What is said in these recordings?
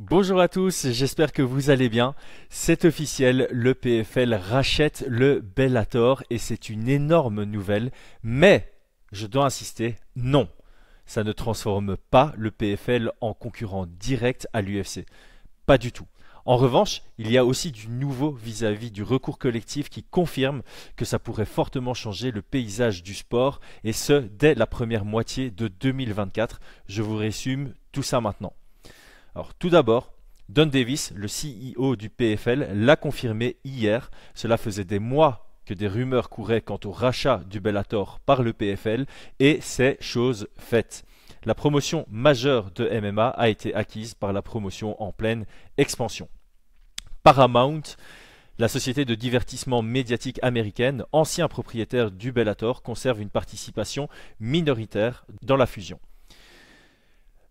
Bonjour à tous, j'espère que vous allez bien. C'est officiel, le PFL rachète le Bellator et c'est une énorme nouvelle. Mais, je dois insister, non, ça ne transforme pas le PFL en concurrent direct à l'UFC. Pas du tout. En revanche, il y a aussi du nouveau vis-à-vis du recours collectif qui confirme que ça pourrait fortement changer le paysage du sport et ce, dès la première moitié de 2024. Je vous résume tout ça maintenant. Alors, tout d'abord, Don Davis, le CEO du PFL, l'a confirmé hier. Cela faisait des mois que des rumeurs couraient quant au rachat du Bellator par le PFL et c'est chose faite. La promotion majeure de MMA a été acquise par la promotion en pleine expansion. Paramount, la société de divertissement médiatique américaine, ancien propriétaire du Bellator, conserve une participation minoritaire dans la fusion.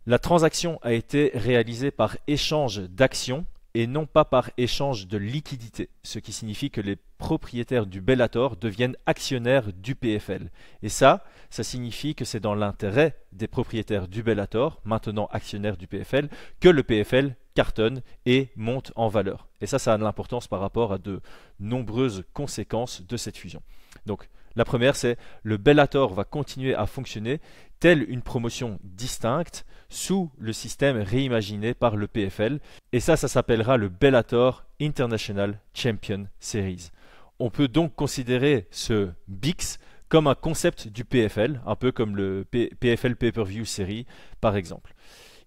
La transaction a été réalisée par échange d'actions et non pas par échange de liquidités, ce qui signifie que les propriétaires du Bellator deviennent actionnaires du PFL. Et ça signifie que c'est dans l'intérêt des propriétaires du Bellator, maintenant actionnaires du PFL, que le PFL cartonne et monte en valeur. Et ça a de l'importance par rapport à de nombreuses conséquences de cette fusion. Donc, la première, c'est le Bellator va continuer à fonctionner telle une promotion distincte sous le système réimaginé par le PFL. Et ça s'appellera le Bellator International Champion Series. On peut donc considérer ce BIX comme un concept du PFL, un peu comme le PFL Pay-Per-View Series par exemple.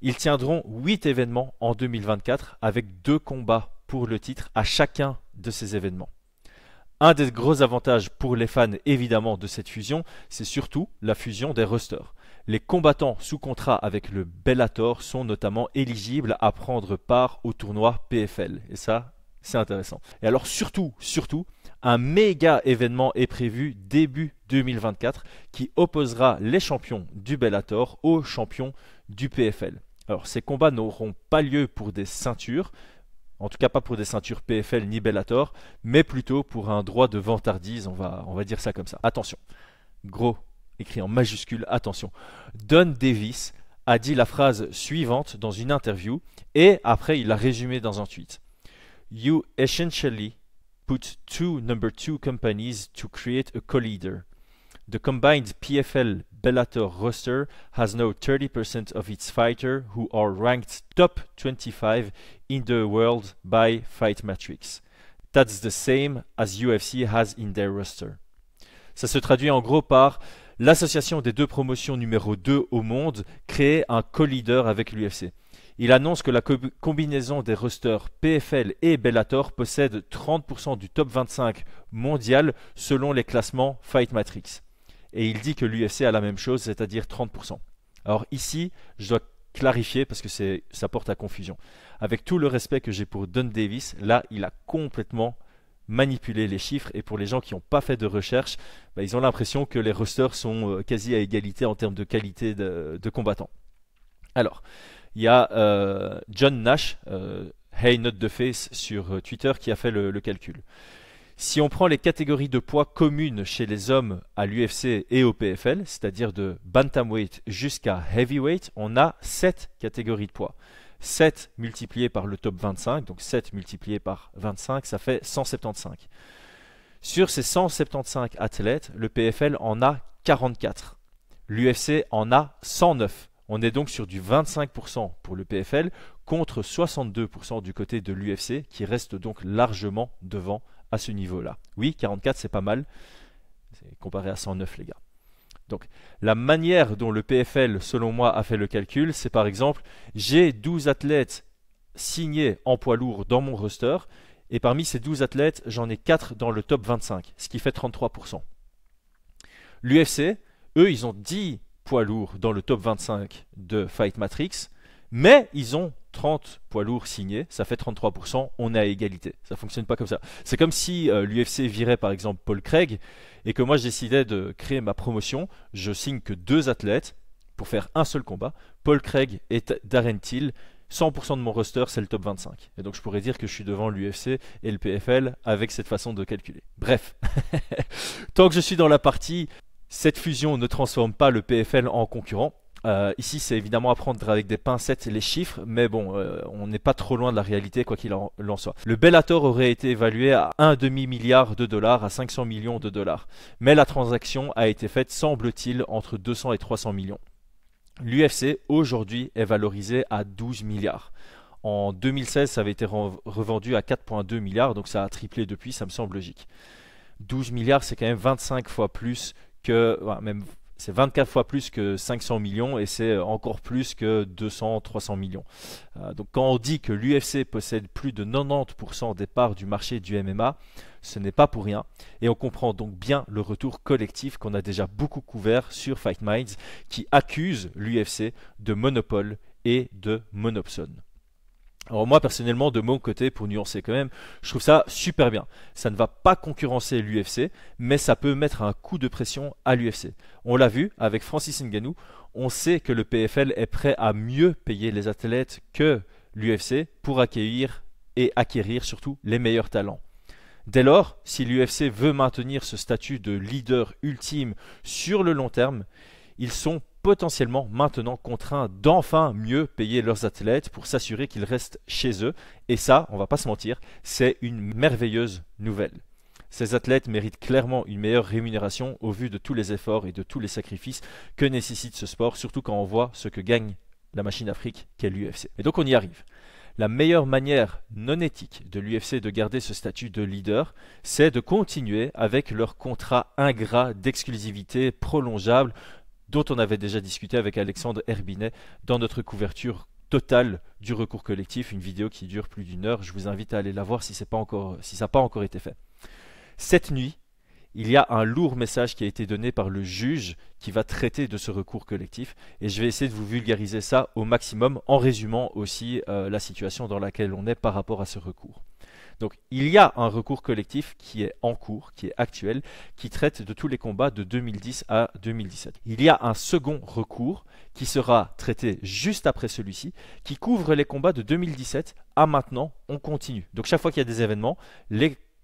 Ils tiendront 8 événements en 2024 avec 2 combats pour le titre à chacun de ces événements. Un des gros avantages pour les fans évidemment de cette fusion, c'est surtout la fusion des rosters. Les combattants sous contrat avec le Bellator sont notamment éligibles à prendre part au tournoi PFL. Et ça, c'est intéressant. Et alors surtout, un méga événement est prévu début 2024 qui opposera les champions du Bellator aux champions du PFL. Alors ces combats n'auront pas lieu pour des ceintures, en tout cas pas pour des ceintures PFL ni Bellator, mais plutôt pour un droit de vantardise, on va dire ça comme ça. Attention, gros, écrit en majuscule, attention. Don Davis a dit la phrase suivante dans une interview, et après il l'a résumé dans un tweet. You essentially put two number 2 companies to create a co-leader. The combined PFL Bellator roster has now 30% of its fighters who are ranked top 25 in the world by Fight Matrix. That's the same as UFC has in their roster. Ça se traduit en gros par l'association des deux promotions numéro 2 au monde crée un co-leader avec l'UFC. Il annonce que la combinaison des rosters PFL et Bellator possède 30% du top 25 mondial selon les classements Fight Matrix. Et il dit que l'UFC a la même chose, c'est-à-dire 30%. Alors ici, je dois clarifier parce que ça porte à confusion. Avec tout le respect que j'ai pour Don Davis, là, il a complètement manipulé les chiffres. Et pour les gens qui n'ont pas fait de recherche, ils ont l'impression que les rosters sont quasi à égalité en termes de qualité de combattants. Alors, il y a John Nash, Hey Not The Face sur Twitter, qui a fait le calcul. Si on prend les catégories de poids communes chez les hommes à l'UFC et au PFL, c'est-à-dire de bantamweight jusqu'à heavyweight, on a 7 catégories de poids. 7 multiplié par le top 25, donc 7 multiplié par 25, ça fait 175. Sur ces 175 athlètes, le PFL en a 44. L'UFC en a 109. On est donc sur du 25% pour le PFL contre 62% du côté de l'UFC qui reste donc largement devant à ce niveau-là. Oui, 44 c'est pas mal, c'est comparé à 109 les gars. Donc la manière dont le PFL selon moi a fait le calcul, c'est par exemple, j'ai 12 athlètes signés en poids lourd dans mon roster et parmi ces 12 athlètes, j'en ai 4 dans le top 25, ce qui fait 33%. L'UFC, eux, ils ont 10 poids lourds dans le top 25 de Fight Matrix, mais ils ont 30 poids lourds signés, ça fait 33%, on est à égalité. Ça ne fonctionne pas comme ça. C'est comme si l'UFC virait par exemple Paul Craig et que moi je décidais de créer ma promotion, je signe que 2 athlètes pour faire un seul combat, Paul Craig et Darren Till, 100% de mon roster c'est le top 25. Et donc je pourrais dire que je suis devant l'UFC et le PFL avec cette façon de calculer. Bref, tant que je suis dans la partie, cette fusion ne transforme pas le PFL en concurrent. Ici, c'est évidemment à prendre avec des pincettes les chiffres, mais bon, on n'est pas trop loin de la réalité, quoi qu'il en soit. Le Bellator aurait été évalué à un demi-milliard de dollars, à 500 millions de dollars. Mais la transaction a été faite, semble-t-il, entre 200 et 300 millions. L'UFC, aujourd'hui, est valorisé à 12 milliards. En 2016, ça avait été revendu à 4,2 milliards, donc ça a triplé depuis, ça me semble logique. 12 milliards, c'est quand même 25 fois plus que... même c'est 24 fois plus que 500 millions et c'est encore plus que 200-300 millions. Donc quand on dit que l'UFC possède plus de 90% des parts du marché du MMA, ce n'est pas pour rien. Et on comprend donc bien le retour collectif qu'on a déjà beaucoup couvert sur Fight Minds qui accuse l'UFC de monopole et de monopsone. Alors moi personnellement de mon côté, pour nuancer quand même, je trouve ça super bien. Ça ne va pas concurrencer l'UFC, mais ça peut mettre un coup de pression à l'UFC. On l'a vu avec Francis Ngannou, on sait que le PFL est prêt à mieux payer les athlètes que l'UFC pour accueillir et acquérir surtout les meilleurs talents. Dès lors, si l'UFC veut maintenir ce statut de leader ultime sur le long terme, ils sont potentiellement maintenant contraints d'enfin mieux payer leurs athlètes pour s'assurer qu'ils restent chez eux. Et ça, on va pas se mentir, c'est une merveilleuse nouvelle. Ces athlètes méritent clairement une meilleure rémunération au vu de tous les efforts et de tous les sacrifices que nécessite ce sport, surtout quand on voit ce que gagne la machine Afrique qu'est l'UFC. Et donc on y arrive. La meilleure manière non éthique de l'UFC de garder ce statut de leader, c'est de continuer avec leur contrat ingrat d'exclusivité prolongeable dont on avait déjà discuté avec Alexandre Herbinet dans notre couverture totale du recours collectif, une vidéo qui dure plus d'1 heure. Je vous invite à aller la voir si ça n'a pas encore été fait. Cette nuit, il y a un lourd message qui a été donné par le juge qui va traiter de ce recours collectif et je vais essayer de vous vulgariser ça au maximum en résumant aussi la situation dans laquelle on est par rapport à ce recours. Donc il y a un recours collectif qui est en cours, qui est actuel, qui traite de tous les combats de 2010 à 2017. Il y a un second recours qui sera traité juste après celui-ci, qui couvre les combats de 2017 à maintenant, on continue. Donc chaque fois qu'il y a des événements,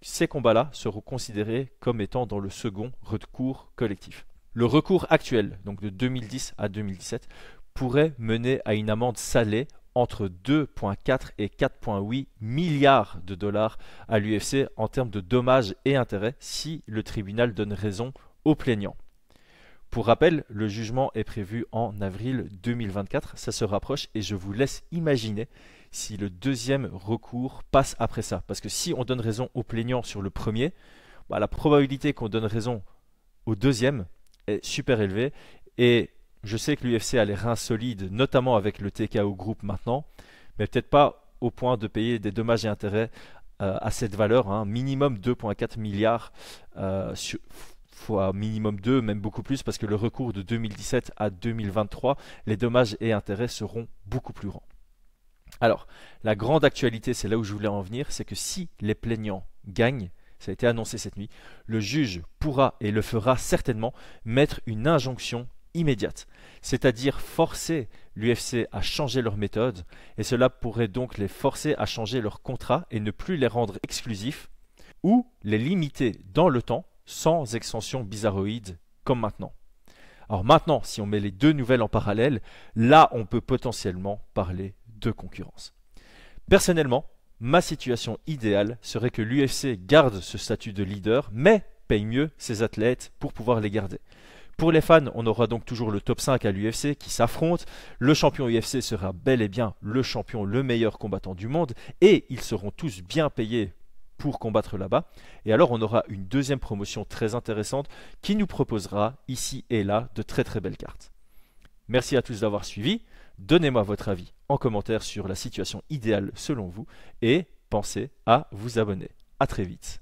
ces combats-là seront considérés comme étant dans le second recours collectif. Le recours actuel, donc de 2010 à 2017, pourrait mener à une amende salée entre 2,4 et 4,8 milliards de dollars à l'UFC en termes de dommages et intérêts si le tribunal donne raison aux plaignants. Pour rappel, le jugement est prévu en avril 2024, ça se rapproche et je vous laisse imaginer si le deuxième recours passe après ça. Parce que si on donne raison aux plaignants sur le premier, la probabilité qu'on donne raison au deuxième est super élevée et je sais que l'UFC a les reins solides, notamment avec le TKO Group maintenant, mais peut-être pas au point de payer des dommages et intérêts à cette valeur, minimum 2,4 milliards fois minimum 2, même beaucoup plus, parce que le recours de 2017 à 2023, les dommages et intérêts seront beaucoup plus grands. Alors, la grande actualité, c'est là où je voulais en venir, c'est que si les plaignants gagnent, ça a été annoncé cette nuit, le juge pourra et le fera certainement mettre une injonction immédiate, c'est-à-dire forcer l'UFC à changer leur méthode et cela pourrait donc les forcer à changer leur contrat et ne plus les rendre exclusifs ou les limiter dans le temps sans extension bizarroïde comme maintenant. Alors maintenant, si on met les deux nouvelles en parallèle, là on peut potentiellement parler de concurrence. Personnellement, ma situation idéale serait que l'UFC garde ce statut de leader mais paye mieux ses athlètes pour pouvoir les garder. Pour les fans, on aura donc toujours le top 5 à l'UFC qui s'affrontent. Le champion UFC sera bel et bien le champion, le meilleur combattant du monde. Et ils seront tous bien payés pour combattre là-bas. Et alors on aura une deuxième promotion très intéressante qui nous proposera ici et là de très très belles cartes. Merci à tous d'avoir suivi. Donnez-moi votre avis en commentaire sur la situation idéale selon vous. Et pensez à vous abonner. À très vite.